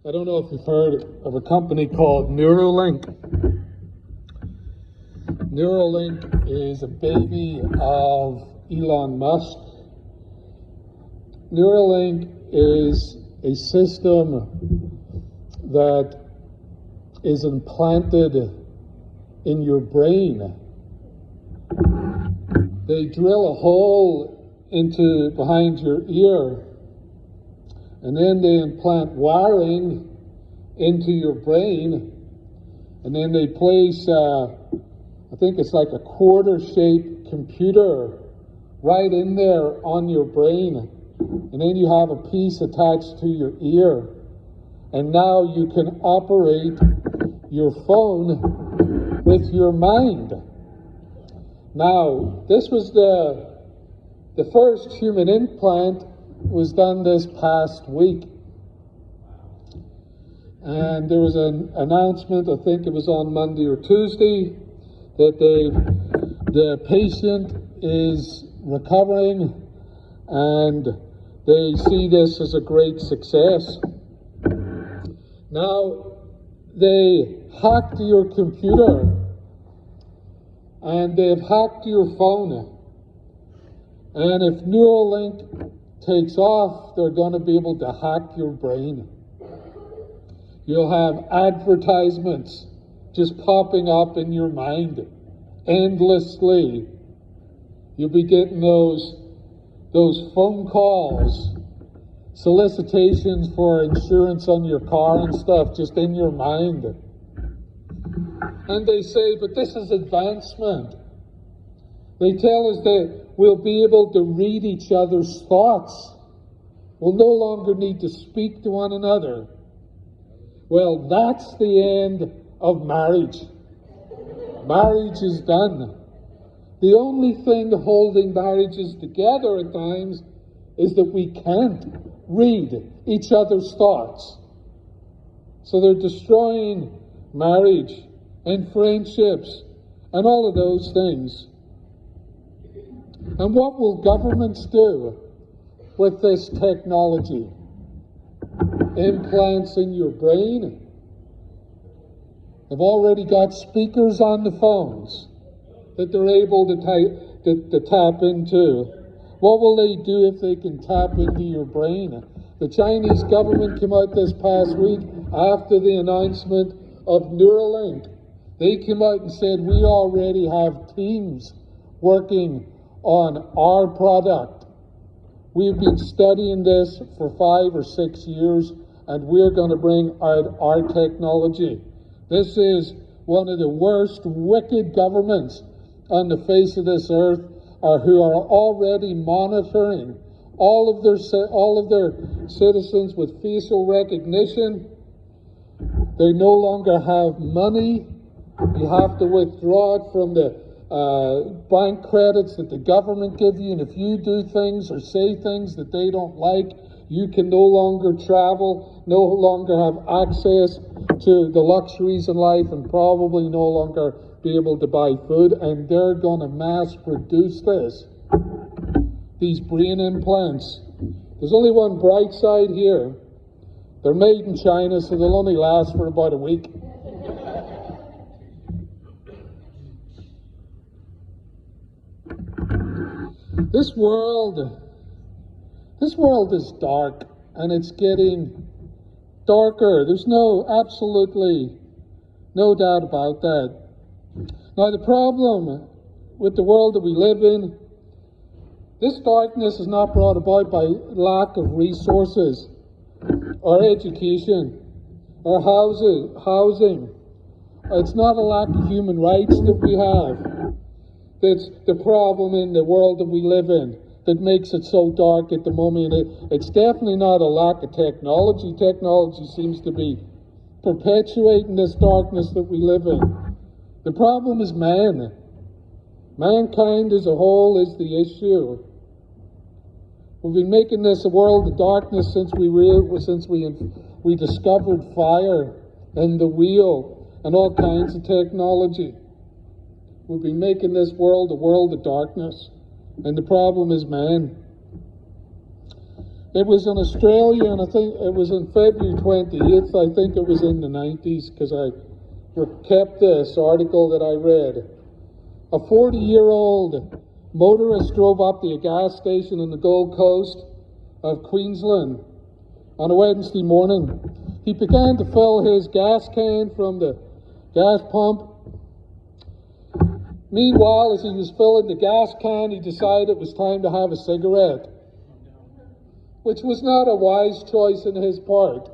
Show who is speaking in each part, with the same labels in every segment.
Speaker 1: I don't know if you've heard of a company called Neuralink. Neuralink is a baby of Elon Musk. Neuralink is a system that is implanted in your brain. They drill a hole into behind your ear, and then they implant wiring into your brain, and then they place, I think it's like a quarter-shaped computer right in there on your brain, and then you have a piece attached to your ear, and now you can operate your phone with your mind. Now, this was the first human implant was done this past week. And there was an announcement, I think it was on Monday or Tuesday, that the patient is recovering and they see this as a great success. Now, they hacked your computer and they've hacked your phone. And if Neuralink takes off, they're going to be able to hack your brain. You'll have advertisements just popping up in your mind endlessly. You'll be getting those phone calls, solicitations for insurance on your car and stuff just in your mind. And they say, but this is advancement. They tell us that we'll be able to read each other's thoughts. We'll no longer need to speak to one another. Well, that's the end of marriage. Marriage is done. The only thing holding marriages together at times is that we can't read each other's thoughts. So they're destroying marriage and friendships and all of those things. And what will governments do with this technology? Implants in your brain. They've already got speakers on the phones that they're able to tap into. What will they do if they can tap into your brain? The Chinese government came out this past week after the announcement of Neuralink. They came out and said, we already have teams working on our product. We've been studying this for 5 or 6 years, and we're going to bring out our technology. This is one of the worst wicked governments on the face of this earth, who are already monitoring all of their citizens with facial recognition. They no longer have money. You have to withdraw it from the bank credits that the government give you, and if you do things or say things that they don't like, you can no longer travel, no longer have access to the luxuries in life, and probably no longer be able to buy food. And they're going to mass produce these brain implants. There's only one bright side here. They're made in China, so they'll only last for about a week. This world is dark, and it's getting darker. There's absolutely no doubt about that. Now, the problem with the world that we live in, this darkness is not brought about by lack of resources, or education, or housing. It's not a lack of human rights that we have. That's the problem in the world that we live in that makes it so dark at the moment. It's definitely not a lack of technology. Technology seems to be perpetuating this darkness that we live in. The problem is man. Mankind as a whole is the issue. We've been making this a world of darkness since we discovered fire and the wheel and all kinds of technology. We've been making this world a world of darkness, and the problem is man. It was in Australia, and I think it was on February 20th. I think it was in the 90s, because I kept this article that I read. A 40-year-old motorist drove up to a gas station on the Gold Coast of Queensland on a Wednesday morning. He began to fill his gas can from the gas pump. Meanwhile, as he was filling the gas can, he decided it was time to have a cigarette, which was not a wise choice on his part.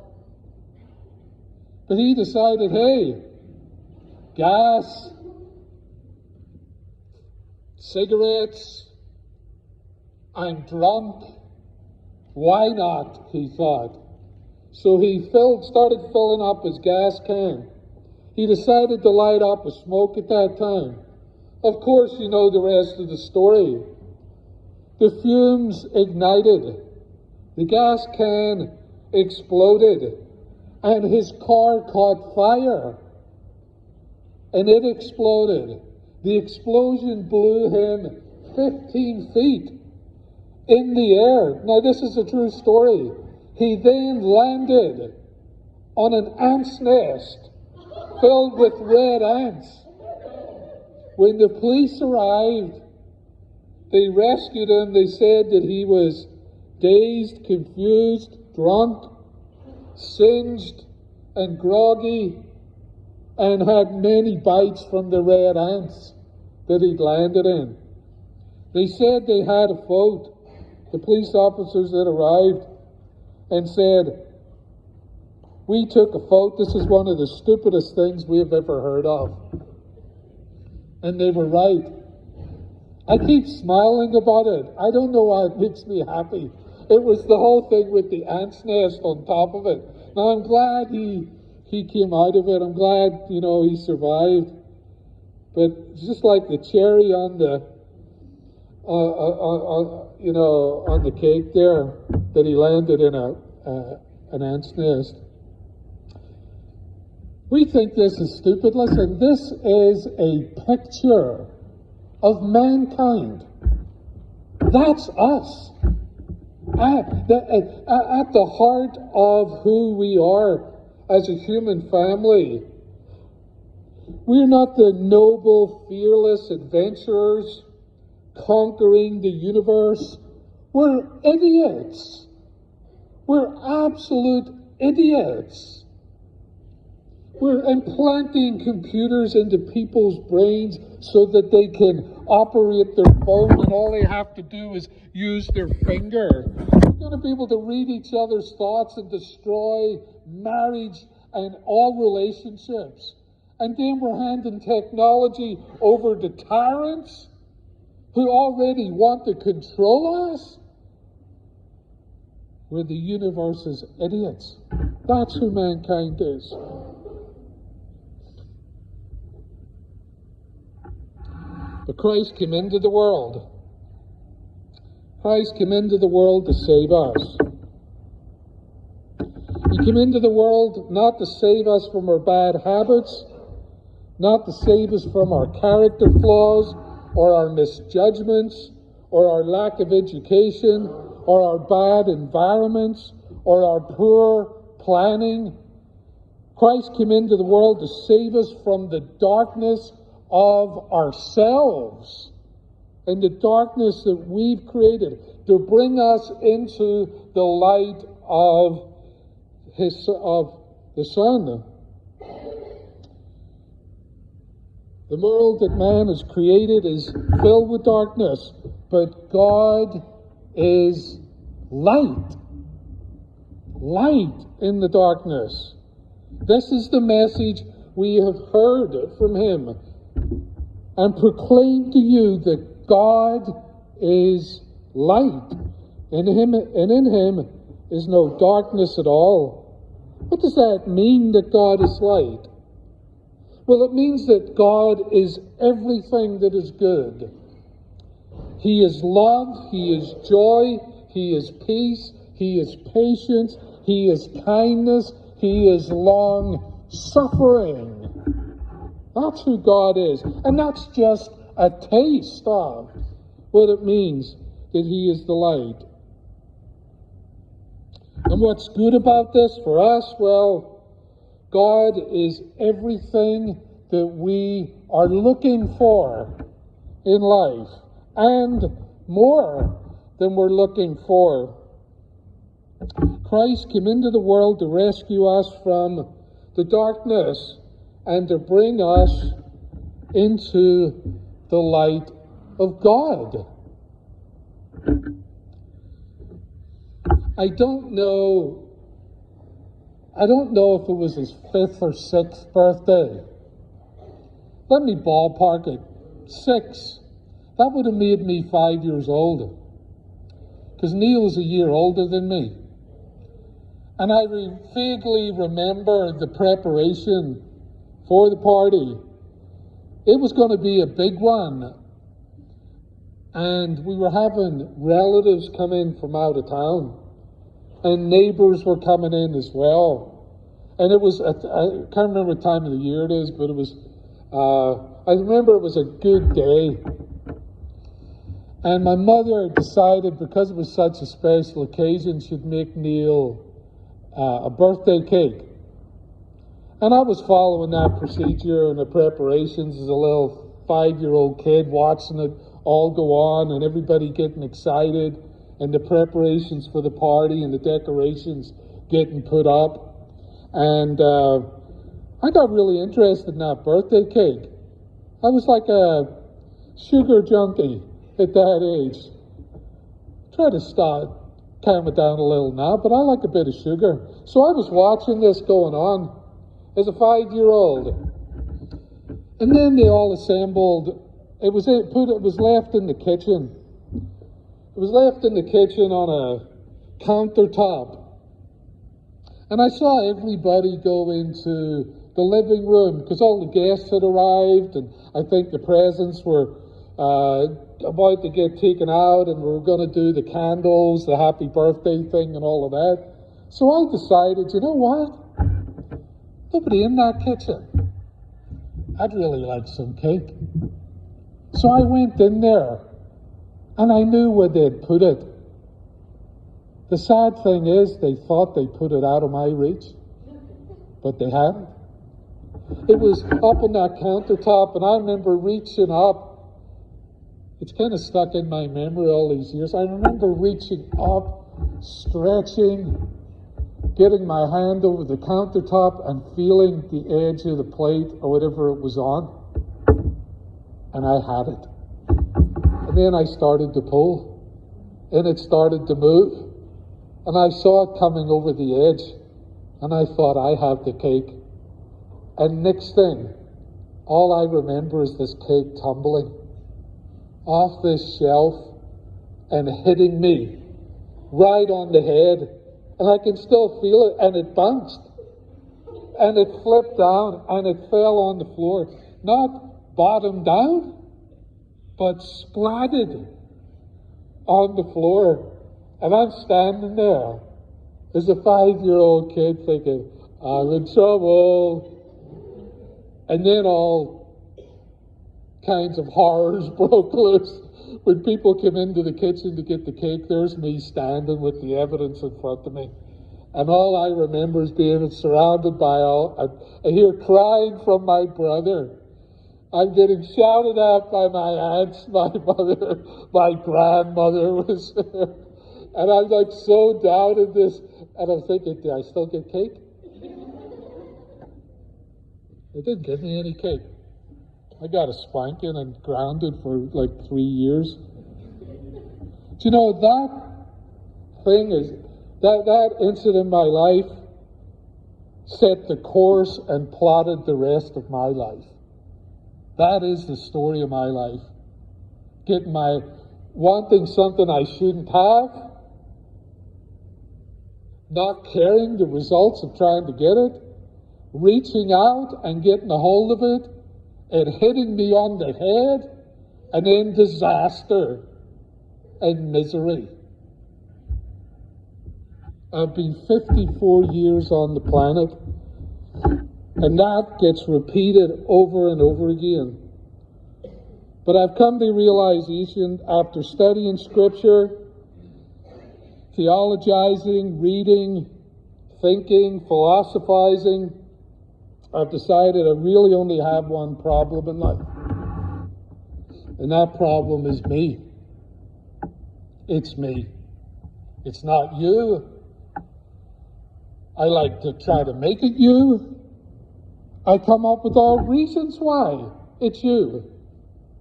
Speaker 1: But he decided, hey, gas, cigarettes, I'm drunk, why not, he thought. So he started filling up his gas can. He decided to light up a smoke at that time. Of course, you know the rest of the story. The fumes ignited. The gas can exploded, and his car caught fire, and it exploded. The explosion blew him 15 feet in the air. Now, this is a true story. He then landed on an ant's nest filled with red ants. When the police arrived, they rescued him. They said that he was dazed, confused, drunk, singed, and groggy, and had many bites from the red ants that he'd landed in. They said they had a vote. The police officers that arrived and said, we took a vote. This is one of the stupidest things we have ever heard of. And they were right. I keep smiling about it. I don't know why it makes me happy. It was the whole thing with the ant's nest on top of it. Now, I'm glad he came out of it. I'm glad, he survived. But it's just like the cherry on the, on the cake there, that he landed in an ant's nest. We think this is stupid. Listen, this is a picture of mankind. That's us. At the heart of who we are as a human family. We're not the noble, fearless adventurers conquering the universe. We're idiots. We're absolute idiots. We're implanting computers into people's brains so that they can operate their phone, and all they have to do is use their finger. We're going to be able to read each other's thoughts and destroy marriage and all relationships. And then we're handing technology over to tyrants who already want to control us. We're the universe's idiots. That's who mankind is. But Christ came into the world. Christ came into the world to save us. He came into the world not to save us from our bad habits, not to save us from our character flaws, or our misjudgments, or our lack of education, or our bad environments, or our poor planning. Christ came into the world to save us from the darkness of ourselves and the darkness that we've created, to bring us into the light of the Son. The world that man has created is filled with darkness, but God is light. Light in the darkness. This is the message we have heard from him and proclaim to you that God is light, and in him is no darkness at all. What does that mean, that God is light? Well, it means that God is everything that is good. He is love, he is joy, he is peace, he is patience, he is kindness, he is long suffering. That's who God is. And that's just a taste of what it means that he is the light. And what's good about this for us? Well, God is everything that we are looking for in life, and more than we're looking for. Christ came into the world to rescue us from the darkness and to bring us into the light of God. I don't know if it was his 5th or 6th birthday. Let me ballpark it. 6. That would have made me 5 years old. Because Neil's a year older than me. And I vaguely remember the preparation for the party. It was going to be a big one. And we were having relatives come in from out of town. And neighbors were coming in as well. And it was, I can't remember what time of the year it is, but it was, I remember it was a good day. And my mother decided, because it was such a special occasion, she'd make Neil a birthday cake. And I was following that procedure and the preparations as a little 5-year-old kid, watching it all go on and everybody getting excited, and the preparations for the party and the decorations getting put up. And I got really interested in that birthday cake. I was like a sugar junkie at that age. Try to calm it down a little now, but I like a bit of sugar. So I was watching this going on as a 5-year-old. And then they all assembled. It was left in the kitchen. It was left in the kitchen on a countertop. And I saw everybody go into the living room because all the guests had arrived, and I think the presents were about to get taken out, and we were going to do the candles, the happy birthday thing and all of that. So I decided, you know what? Nobody in that kitchen. I'd really like some cake. So I went in there, and I knew where they'd put it. The sad thing is, they thought they put it out of my reach, but they hadn't. It was up on that countertop, and I remember reaching up. It's kind of stuck in my memory all these years. I remember reaching up, stretching, getting my hand over the countertop and feeling the edge of the plate or whatever it was on. And I had it. And then I started to pull, and it started to move. And I saw it coming over the edge, and I thought, I have the cake. And next thing, all I remember is this cake tumbling off this shelf and hitting me right on the head. And I can still feel it, and it bounced. And it flipped down, and it fell on the floor. Not bottom down, but splatted on the floor. And I'm standing there as a 5-year-old kid thinking, I'm in trouble. And then all kinds of horrors broke loose. When people came into the kitchen to get the cake, there's me standing with the evidence in front of me. And all I remember is being surrounded by I hear crying from my brother. I'm getting shouted at by my aunts, my mother, my grandmother was there. And I'm like so down in this. And I'm thinking, do I still get cake? They didn't give me any cake. I got a spanking and grounded for like 3 years. Do you know, that thing is, that incident in my life set the course and plotted the rest of my life. That is the story of my life. Wanting something I shouldn't have, not caring the results of trying to get it, reaching out and getting a hold of it, and hitting me on the head, and then disaster and misery. I've been 54 years on the planet, and that gets repeated over and over again. But I've come to realization after studying Scripture, theologizing, reading, thinking, philosophizing, I've decided I really only have one problem in life. And that problem is me. It's me. It's not you. I like to try to make it you. I come up with all reasons why it's you.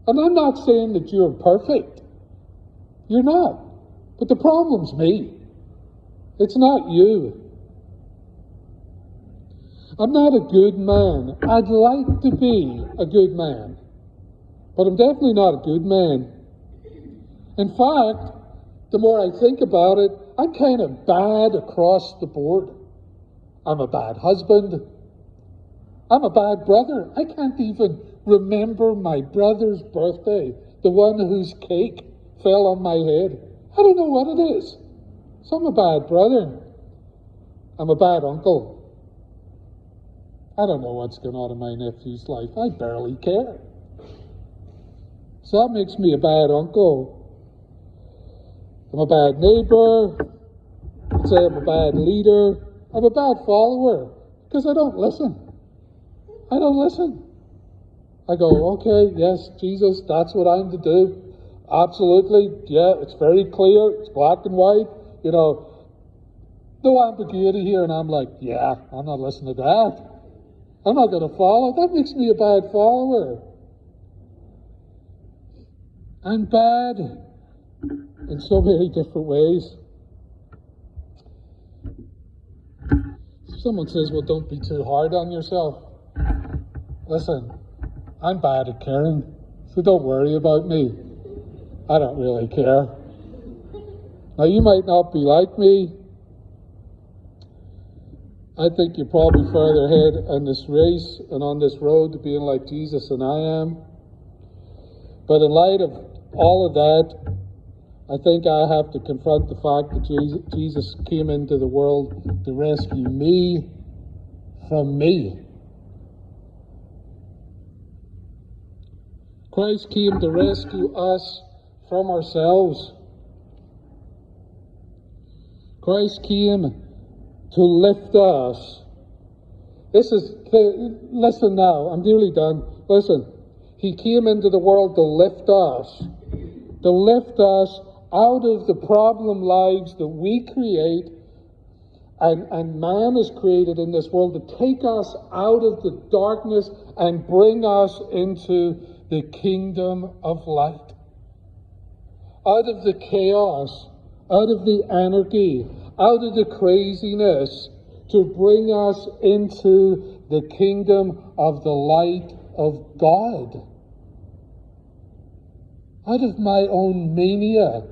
Speaker 1: And I'm not saying that you're perfect. You're not. But the problem's me. It's not you. I'm not a good man. I'd like to be a good man. But I'm definitely not a good man. In fact, the more I think about it, I'm kind of bad across the board. I'm a bad husband. I'm a bad brother. I can't even remember my brother's birthday, the one whose cake fell on my head. I don't know what it is. So I'm a bad brother. I'm a bad uncle. I don't know what's going on in my nephew's life. I barely care. So that makes me a bad uncle. I'm a bad neighbor. I'd say I'm a bad leader. I'm a bad follower because I don't listen. I don't listen. I go, okay, yes, Jesus, that's what I'm to do. Absolutely. Yeah, it's very clear. It's black and white. You know, no ambiguity here. And I'm like, yeah, I'm not listening to that. I'm not going to follow. That makes me a bad follower. I'm bad in so many different ways. Someone says, well, don't be too hard on yourself. Listen, I'm bad at caring, so don't worry about me. I don't really care. Now, you might not be like me. I think you're probably further ahead in this race and on this road to being like Jesus than I am. But in light of all of that, I think I have to confront the fact that Jesus came into the world to rescue me from me. Christ came to rescue us from ourselves. Christ came to lift us. Listen now, I'm nearly done. Listen, He came into the world to lift us out of the problem lives that we create and man has created in this world, to take us out of the darkness and bring us into the kingdom of light. Out of the chaos, out of the anarchy, out of the craziness, to bring us into the kingdom of the light of God. Out of my own mania,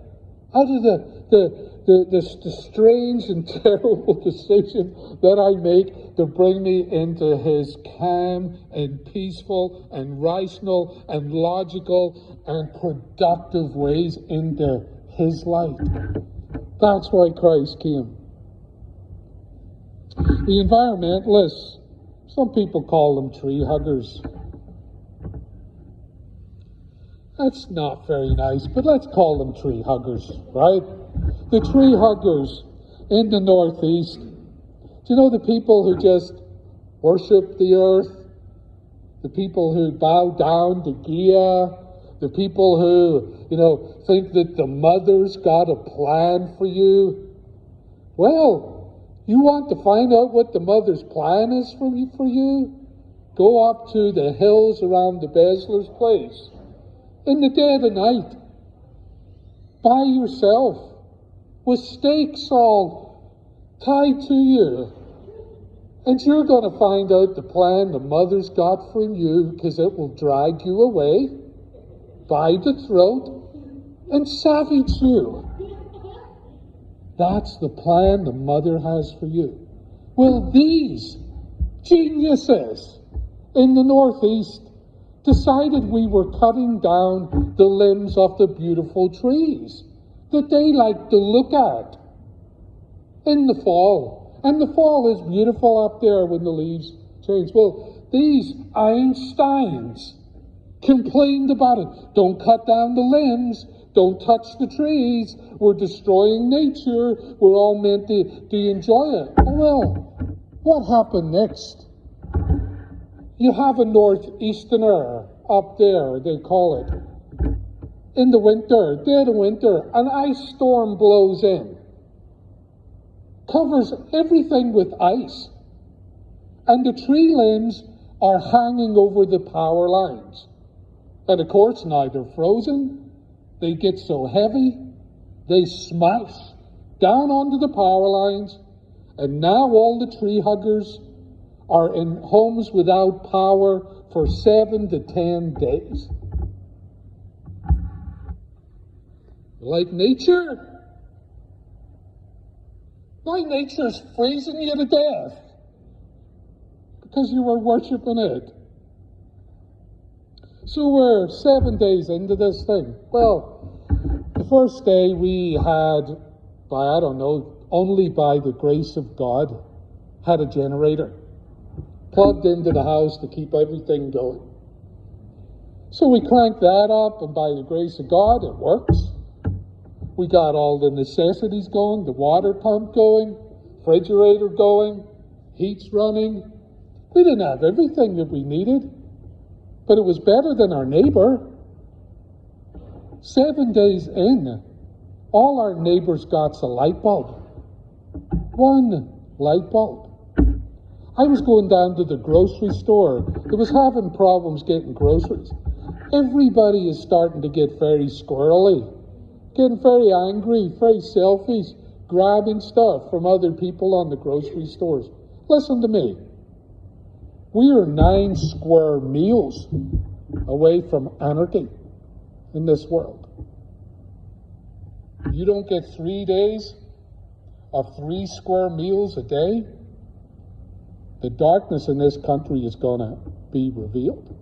Speaker 1: out of the strange and terrible decision that I make to bring me into His calm and peaceful and rational and logical and productive ways into His light. That's why Christ came. The environmentalists, some people call them tree huggers. That's not very nice, but let's call them tree huggers, right? The tree huggers in the Northeast. Do you know the people who just worship the earth? The people who bow down to Gaia? The people who, think that the mother's got a plan for you? Well, you want to find out what the mother's plan is for you? Go up to the hills around the Bezler's place in the dead of night, by yourself, with stakes all tied to you. And you're going to find out the plan the mother's got for you, because it will drag you away by the throat and savage you. That's the plan the mother has for you. Well, these geniuses in the Northeast decided we were cutting down the limbs of the beautiful trees that they like to look at in the fall. And the fall is beautiful up there when the leaves change. Well, these Einsteins complained about it. Don't cut down the limbs Don't touch the trees. We're destroying nature. We're all meant to enjoy it. Oh, well, what happened next? You have a northeasterner up there, they call it. In the winter, dead of winter, an ice storm blows in. Covers everything with ice. And the tree limbs are hanging over the power lines. And of course, now they're frozen. They get so heavy, they smash down onto the power lines. And now all the tree huggers are in homes without power for 7 to 10 days. Like nature? Like nature's freezing you to death because you were worshiping it. So we're 7 days into this thing. Well, the first day we had, only by the grace of God, had a generator plugged into the house to keep everything going. So we cranked that up, and by the grace of God, it works. We got all the necessities going, the water pump going, refrigerator going, heat's running. We didn't have everything that we needed, but it was better than our neighbor. 7 days in, all our neighbors got a light bulb. One light bulb. I was going down to the grocery store. It was having problems getting groceries. Everybody is starting to get very squirrely, getting very angry, very selfish, grabbing stuff from other people on the grocery stores. Listen to me. We are 9 square meals away from anarchy in this world. You don't get 3 days of 3 square meals a day, the darkness in this country is going to be revealed.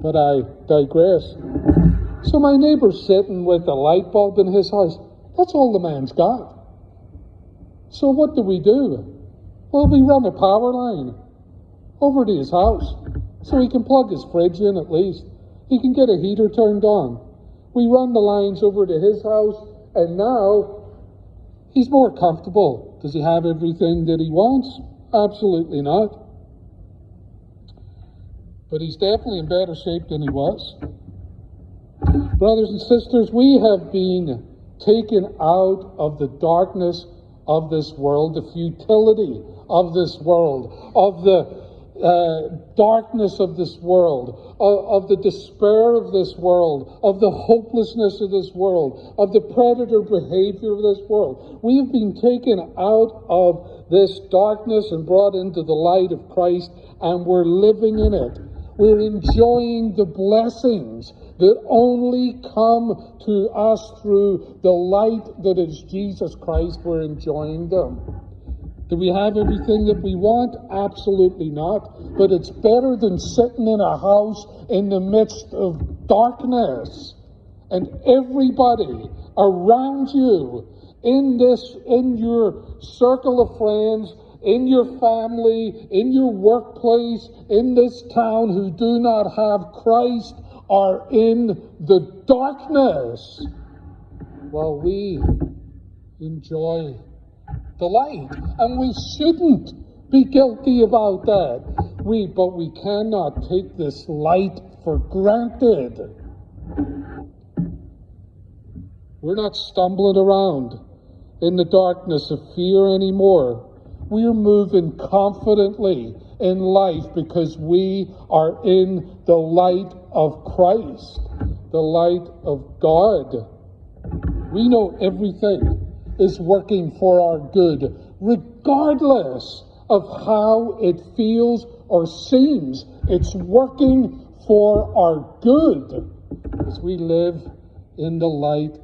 Speaker 1: But I digress. So my neighbor's sitting with a light bulb in his house. That's all the man's got. So what do? Well, we run a power line over to his house so he can plug his fridge in at least. He can get a heater turned on. We run the lines over to his house, and now he's more comfortable. Does he have everything that he wants? Absolutely not. But he's definitely in better shape than he was. Brothers and sisters, we have been taken out of the darkness of this world, the futility of this world, of the darkness of this world, of the despair of this world, of the hopelessness of this world, of the predator behavior of this world. We have been taken out of this darkness and brought into the light of Christ, and we're living in it. We're enjoying the blessings that only come to us through the light that is Jesus Christ. We're enjoying them. Do we have everything that we want? Absolutely not. But it's better than sitting in a house in the midst of darkness and everybody around you in your circle of friends, in your family, in your workplace, in this town who do not have Christ are in the darkness while we enjoy the light. And we shouldn't be guilty about that. But we cannot take this light for granted. We're not stumbling around in the darkness of fear anymore. We're moving confidently in life because we are in the light of Christ, the light of God. We know everything is working for our good, regardless of how it feels or seems. It's working for our good as we live in the light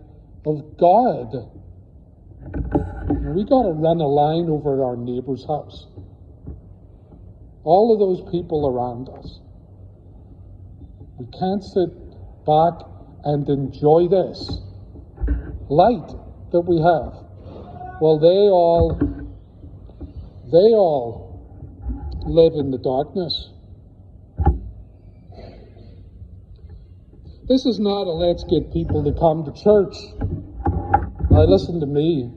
Speaker 1: of God. And we got to run a line over our neighbor's house. All of those people around us. We can't sit back and enjoy this light that we have. Well, they all live in the darkness. This is not a let's get people to come to church. Now listen to me.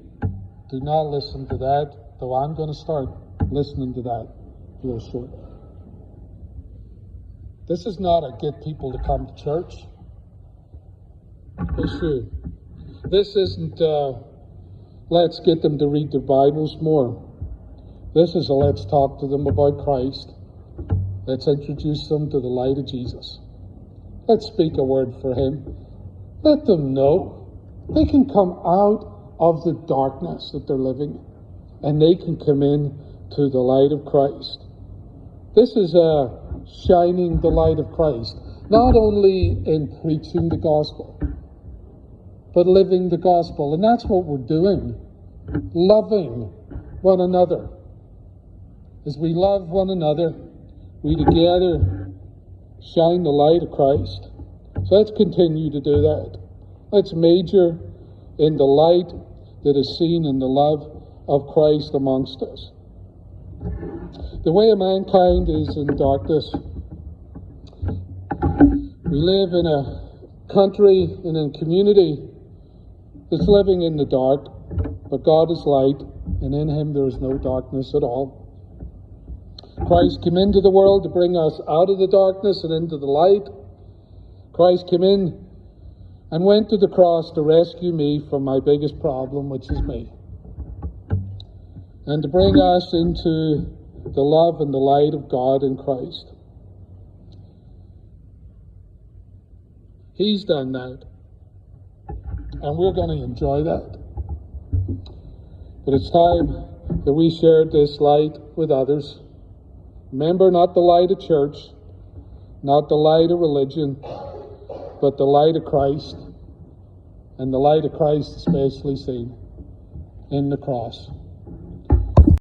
Speaker 1: Do not listen to that, though I'm going to start listening to that real soon. This is not a get people to come to church. Issue. This isn't let's get them to read their Bibles more. This is a let's talk to them about Christ. Let's introduce them to the light of Jesus. Let's speak a word for Him. Let them know they can come out of the darkness that they're living in, and they can come in to the light of Christ. This is shining the light of Christ, not only in preaching the gospel, but living the gospel. And that's what we're doing. Loving one another. As we love one another, we together shine the light of Christ. So let's continue to do that. Let's major in the light that is seen in the love of Christ amongst us. The way of mankind is in darkness. We live in a country and in a community that's living in the dark, but God is light, and in Him there is no darkness at all. Christ came into the world to bring us out of the darkness and into the light. Christ came in and went to the cross to rescue me from my biggest problem, which is me, and to bring us into the love and the light of God in Christ. He's done that, and we're going to enjoy that. But it's time that we shared this light with others. Remember, not the light of church, not the light of religion, but the light of Christ, and the light of Christ especially seen in the cross.